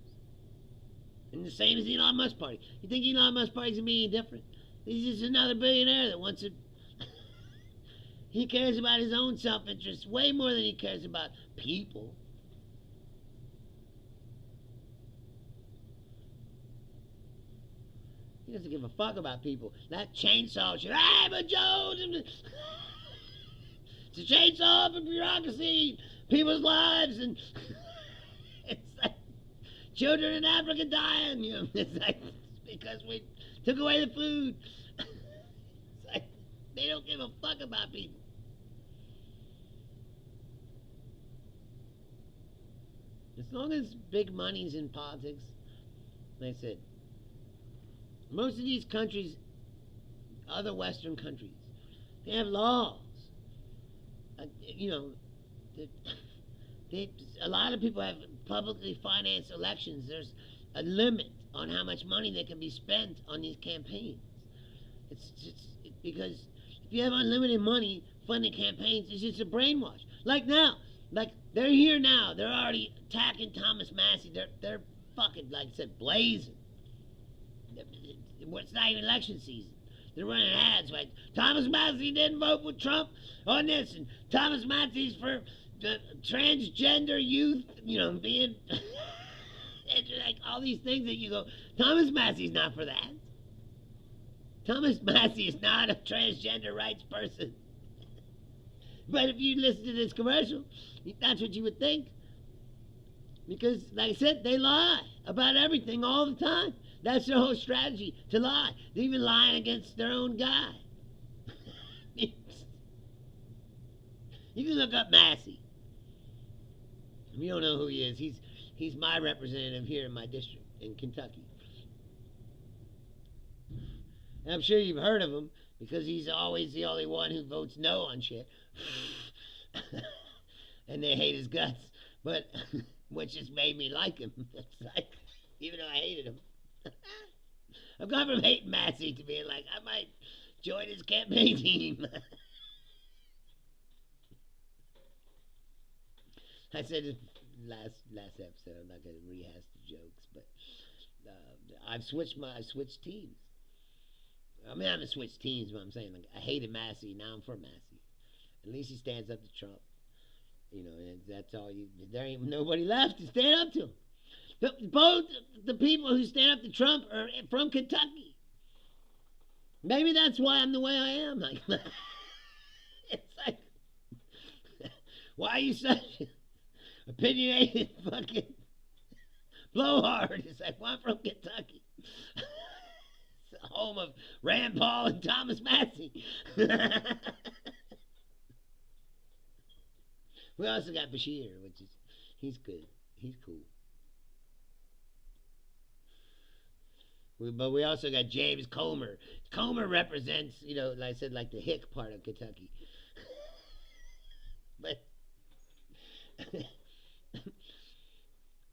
[SPEAKER 1] And the same as the Elon Musk party. You think Elon Musk party's going to be any different? He's just another billionaire that wants to... He cares about his own self-interest way more than he cares about people. He doesn't give a fuck about people. That chainsaw shit. Hey, but Joe, it's a chainsaw for bureaucracy, people's lives, and it's like children in Africa dying. You know, it's like because we took away the food. It's like they don't give a fuck about people. As long as big money's in politics, like I said. Most of these countries, other Western countries, they have laws. You know, a lot of people have publicly financed elections. There's a limit on how much money that can be spent on these campaigns. It's because if you have unlimited money funding campaigns, it's just a brainwash. Like now, like they're here now. They're already attacking Thomas Massey. They're fucking, like I said, blazing. It's not even election season. They're running ads like Thomas Massey didn't vote with Trump on this, and Thomas Massey's for transgender youth, you know, being like all these things that you go, Thomas Massey's not for that. Thomas Massey is not a transgender rights person. But if you listen to this commercial, that's what you would think. Because, like I said, they lie about everything all the time. That's their whole strategy, to lie. They're even lying against their own guy. You can look up Massey. If you don't know who he is, he's my representative here in my district in Kentucky. And I'm sure you've heard of him because he's always the only one who votes no on shit. And they hate his guts. But which just made me like him. It's like, even though I hated him. I've gone from hating Massey to being like, I might join his campaign team. I said it last episode, I'm not going to rehash the jokes, but I've switched teams. I mean, I haven't switched teams, but I'm saying, like, I hated Massey, now I'm for Massey. At least he stands up to Trump. You know, and that's all there ain't nobody left to stand up to him. Both the people who stand up to Trump are from Kentucky. Maybe that's why I'm the way I am. Like, it's like Why are you such opinionated fucking blowhard? It's like, well, I'm from Kentucky. It's the home of Rand Paul and Thomas Massey. We also got Bashir, which is, he's good. He's cool. But we also got James Comer. Comer represents, like I said, like the hick part of Kentucky. But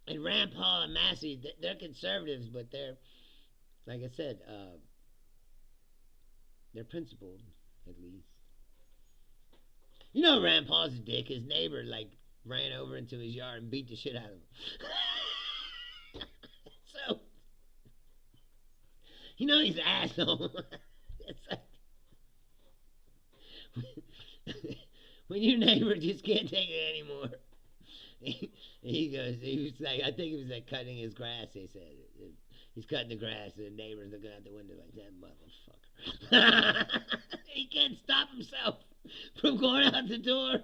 [SPEAKER 1] and Rand Paul and Massey, they're conservatives, but they're, like I said, they're principled, at least. Rand Paul's a dick. His neighbor, ran over into his yard and beat the shit out of him. So, he's an asshole. It's like, when your neighbor just can't take it anymore. He was like, I think he was like cutting his grass, they said. He's cutting the grass and the neighbor's looking out the window like, that motherfucker. He can't stop himself from going out the door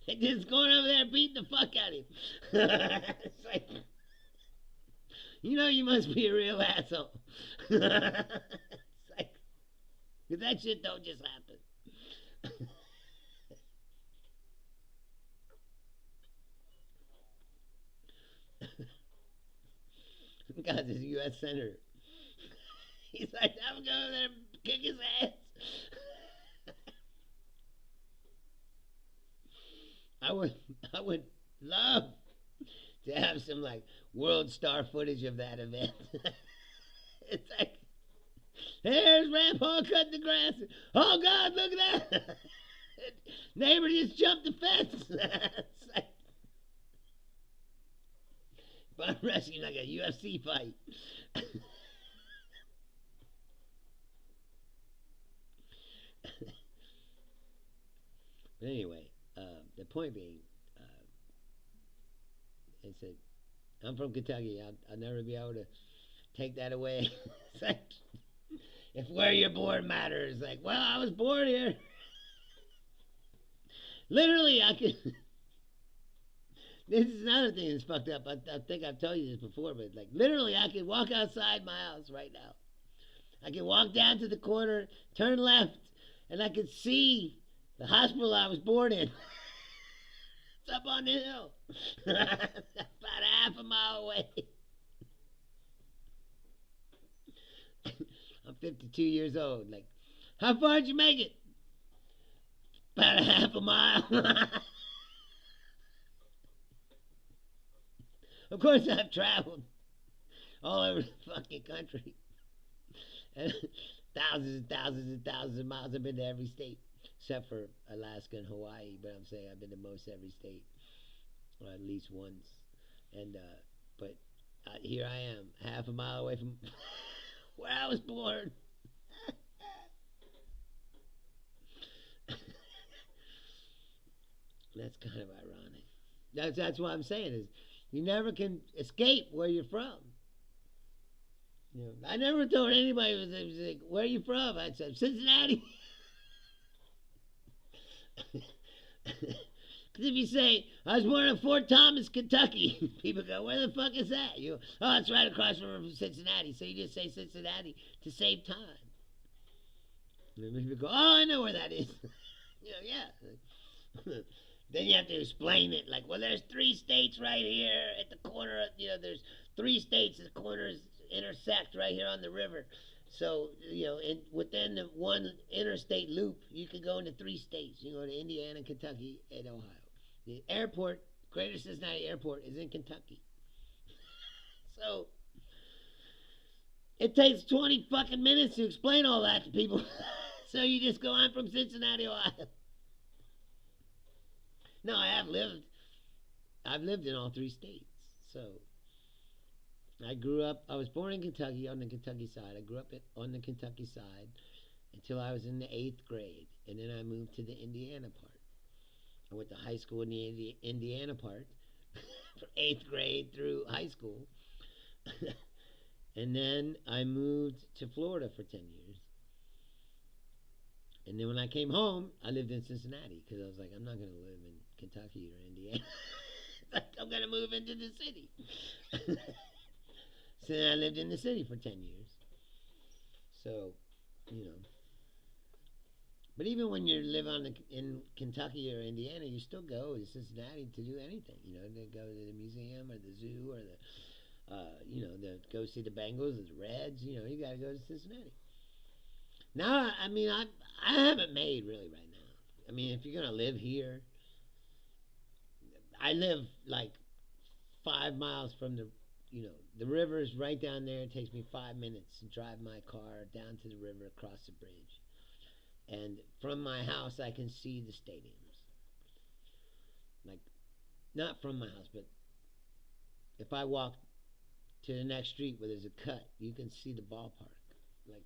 [SPEAKER 1] and just going over there beating the fuck out of him. It's like, you must be a real asshole. It's like, because that shit don't just happen. God, this U.S. Senator. He's like, I'm going to go over there and kick his ass. I would love to have some world star footage of that event. It's like, there's Rand Paul cutting the grass. Oh God, look at that! Neighbor just jumped the fence. It's like, but I'm wrestling like a UFC fight. But anyway, the point being, I said, I'm from Kentucky. I'll never be able to take that away. It's like, if where you're born matters, like, well, I was born here. Literally, I could. This is another thing that's fucked up. I think I've told you this before, but literally, I could walk outside my house right now. I could walk down to the corner, turn left, and I could see the hospital I was born in. It's up on the hill. About half a mile away. I'm 52 years old. How far did you make it? About a half a mile. Of course, I've traveled all over the fucking country. And thousands and thousands and thousands of miles. I've been to every state except for Alaska and Hawaii. But I'm saying I've been to most every state, or at least once. And but here I am, half a mile away from where I was born. That's kind of ironic. That's what I'm saying is, you never can escape where you're from. I never told anybody was like, where are you from? I said Cincinnati. Because if you say I was born in Fort Thomas, Kentucky, people go, where the fuck is that? You go, oh, it's right across from Cincinnati. So you just say Cincinnati to save time. And people go, oh, I know where that is. Yeah. Then you have to explain it, well, there's 3 states right here at the corner. There's 3 states at the corners intersect right here on the river. So, within the one interstate loop, you can go into 3 states. You go to Indiana, Kentucky, and Ohio. The airport, Greater Cincinnati Airport, is in Kentucky. So, it takes 20 fucking minutes to explain all that to people. So you just go, I'm from Cincinnati, Ohio. No, I've lived in all 3 states. So I was born in Kentucky, on the Kentucky side. I grew up on the Kentucky side until I was in the 8th grade. And then I moved to the Indiana part. I went to high school in the Indiana part from 8th grade through high school. And then I moved to Florida for 10 years. And then when I came home, I lived in Cincinnati because I was like, I'm not going to live in Kentucky or Indiana. I'm gonna move into the city. So then I lived in the city for 10 years. So, you know. But even when you live in Kentucky or Indiana, you still go to Cincinnati to do anything. You know, to go to the museum or the zoo or go see the Bengals or the Reds. You know, you got to go to Cincinnati. Now, I mean, I haven't made really right now. I mean, if you're gonna live here, I live like 5 miles from the river is right down there. It takes me 5 minutes to drive my car down to the river, across the bridge, and from my house I can see the stadiums. Like, not from my house, but if I walk to the next street where there's a cut, you can see the ballpark, like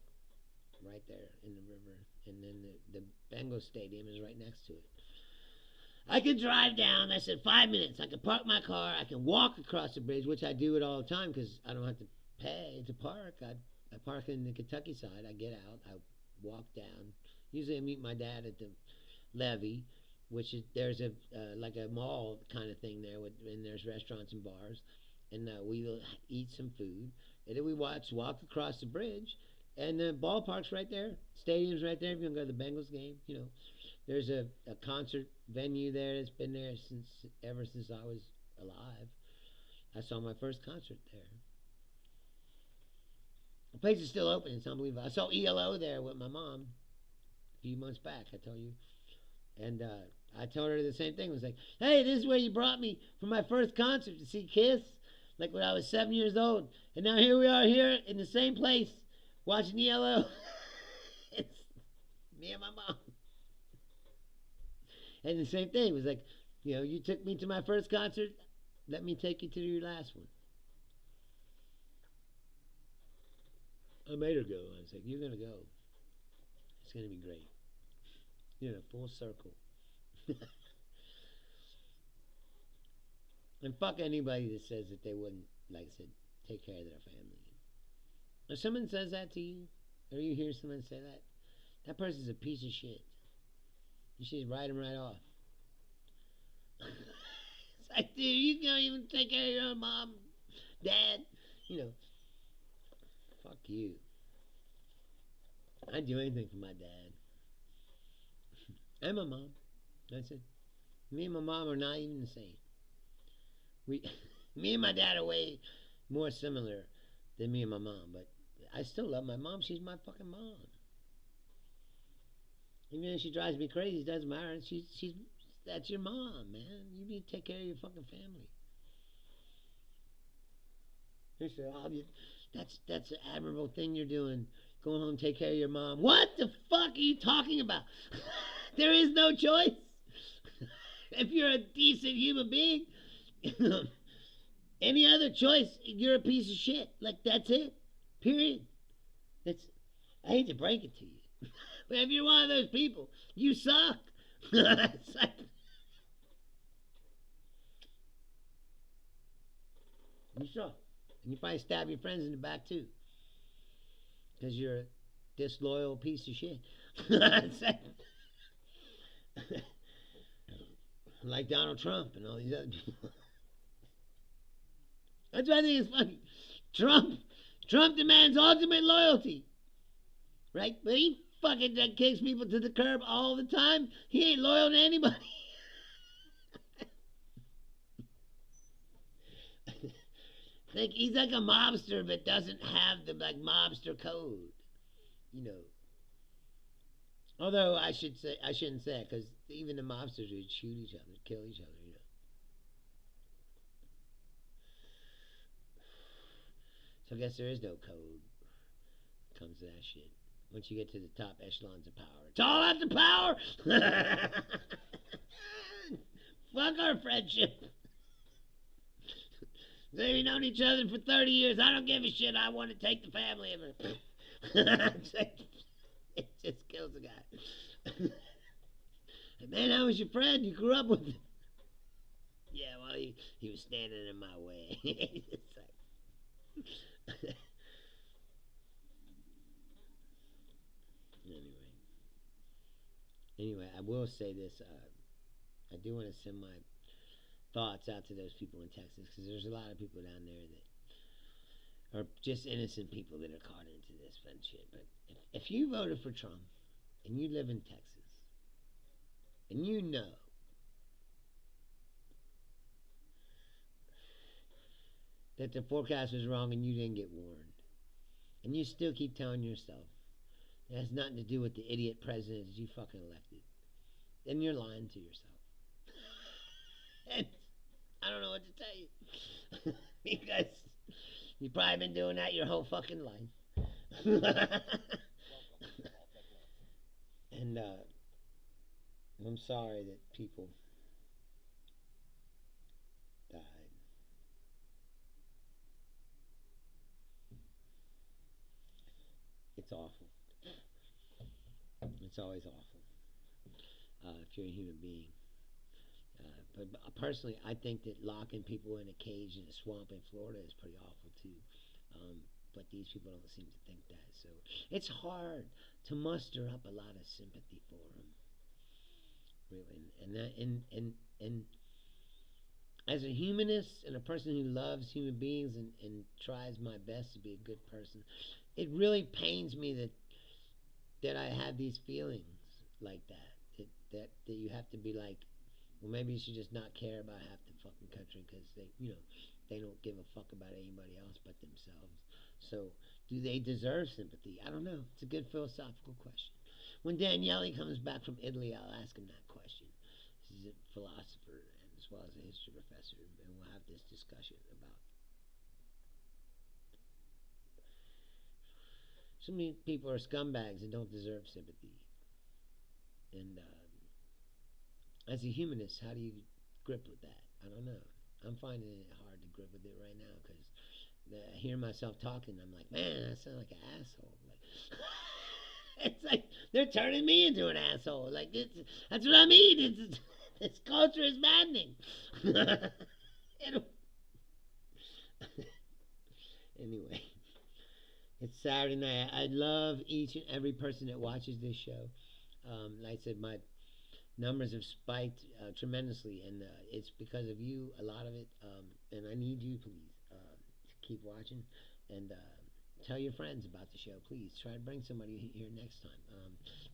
[SPEAKER 1] right there in the river, and then the Bengals stadium is right next to it. I can drive down. I said 5 minutes. I can park my car. I can walk across the bridge, which I do it all the time because I don't have to pay to park. I park in the Kentucky side. I get out. I walk down. Usually I meet my dad at the levee, which is there's a like a mall kind of thing there, and there's restaurants and bars, and we eat some food, and then we walk across the bridge, and the ballpark's right there, stadium's right there. If you want to go to the Bengals game, there's a concert venue there that's been there ever since I was alive. I saw my first concert there. The place is still open. It's unbelievable. I saw ELO there with my mom a few months back, I told you. And I told her the same thing. I was like, hey, this is where you brought me for my first concert to see Kiss, like when I was 7 years old. And now here we are here in the same place watching ELO. It's me and my mom. And the same thing. It was like, you took me to my first concert. Let me take you to your last one. I made her go. I was like, you're going to go. It's going to be great. You're in a full circle. And fuck anybody that says that they wouldn't, like I said, take care of their family. If someone says that to you, or you hear someone say that, that person's a piece of shit. You should write them right off. It's like, dude, you can't even take care of your own mom, dad. Fuck you. I'd do anything for my dad. And my mom. That's it. Me and my mom are not even the same. Me and my dad are way more similar than me and my mom, but I still love my mom. She's my fucking mom. Even if she drives me crazy, it doesn't matter. That's your mom, man. You need to take care of your fucking family. They say, oh, that's an admirable thing you're doing. Go home and take care of your mom. What the fuck are you talking about? There is no choice. If you're a decent human being, any other choice, you're a piece of shit. Like, that's it. Period. I hate to break it to you. But if you're one of those people, you suck. It's like, you suck. And you probably stab your friends in the back, too. Because you're a disloyal piece of shit. Like Donald Trump and all these other people. That's why I think it's funny. Trump demands ultimate loyalty. Right? But he fucking kicks people to the curb all the time. He ain't loyal to anybody. Like, he's like a mobster, but doesn't have the mobster code. Although I shouldn't say it, because even the mobsters would shoot each other, kill each other. So I guess there is no code when it comes to that shit. Once you get to the top echelons of power, it's all out the power. Fuck our friendship. We've known each other for 30 years. I don't give a shit. I want to take the family. It just kills the guy. Man, how was your friend? You grew up with him. Yeah, well, he was standing in my way. It's like... Anyway, I will say this. I do want to send my thoughts out to those people in Texas, because there's a lot of people down there that are just innocent people that are caught into this fun shit. But if you voted for Trump and you live in Texas and you know that the forecast was wrong and you didn't get warned, and you still keep telling yourself it has nothing to do with the idiot president that you fucking elected, then you're lying to yourself. And I don't know what to tell you. Because you've probably been doing that your whole fucking life. And I'm sorry that people died. It's awful. It's always awful if you're a human being. But personally, I think that locking people in a cage in a swamp in Florida is pretty awful too. But these people don't seem to think that. So it's hard to muster up a lot of sympathy for them, really. And as a humanist and a person who loves human beings and tries my best to be a good person, it really pains me that I have these feelings like that. That you have to be like, well, maybe you should just not care about half the fucking country because they don't give a fuck about anybody else but themselves. So, do they deserve sympathy? I don't know. It's a good philosophical question. When Daniele comes back from Italy, I'll ask him that question. He's a philosopher and as well as a history professor, and we'll have this discussion about. So many people are scumbags and don't deserve sympathy. And as a humanist, how do you grip with that? I don't know. I'm finding it hard to grip with it right now because I hear myself talking. I'm like, man, I sound like an asshole. Like, it's like they're turning me into an asshole. Like that's what I mean. This culture is maddening. Anyway, it's Saturday night. I love each and every person that watches this show. Like I said, my numbers have spiked tremendously, and it's because of you, a lot of it, and I need you, please, to keep watching, and tell your friends about the show, please. Try to bring somebody here next time.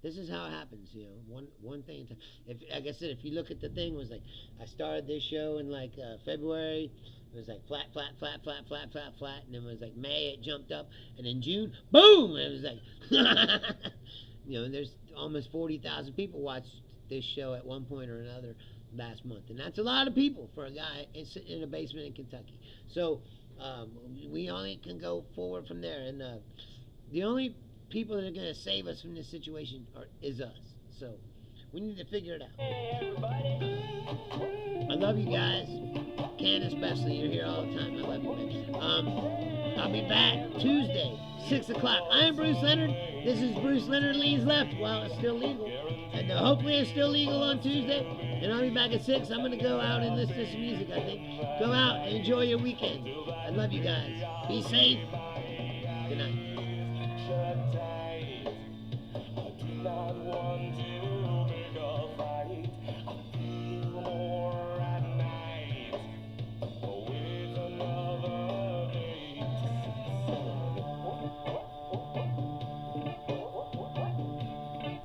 [SPEAKER 1] This is how it happens, one thing. Like I said, if you look at the thing, it was like, I started this show in like February, it was like flat, and then it was like May, it jumped up, and in June, boom, it was like, there's almost 40,000 people watched this show at one point or another last month, and that's a lot of people for a guy sitting in a basement in Kentucky. So we only can go forward from there, and the only people that are going to save us from this situation is us. So we need to figure it out. Hey, everybody. I love you guys. Ken especially. You're here all the time. I love you, man. I'll be back Tuesday, 6 o'clock. I'm Bruce Leonard. This is Bruce Leonard Leans Left while it's still legal. And hopefully it's still legal on Tuesday. And I'll be back at 6. I'm going to go out and listen to some music, I think. Go out and enjoy your weekend. I love you guys. Be safe. Good night.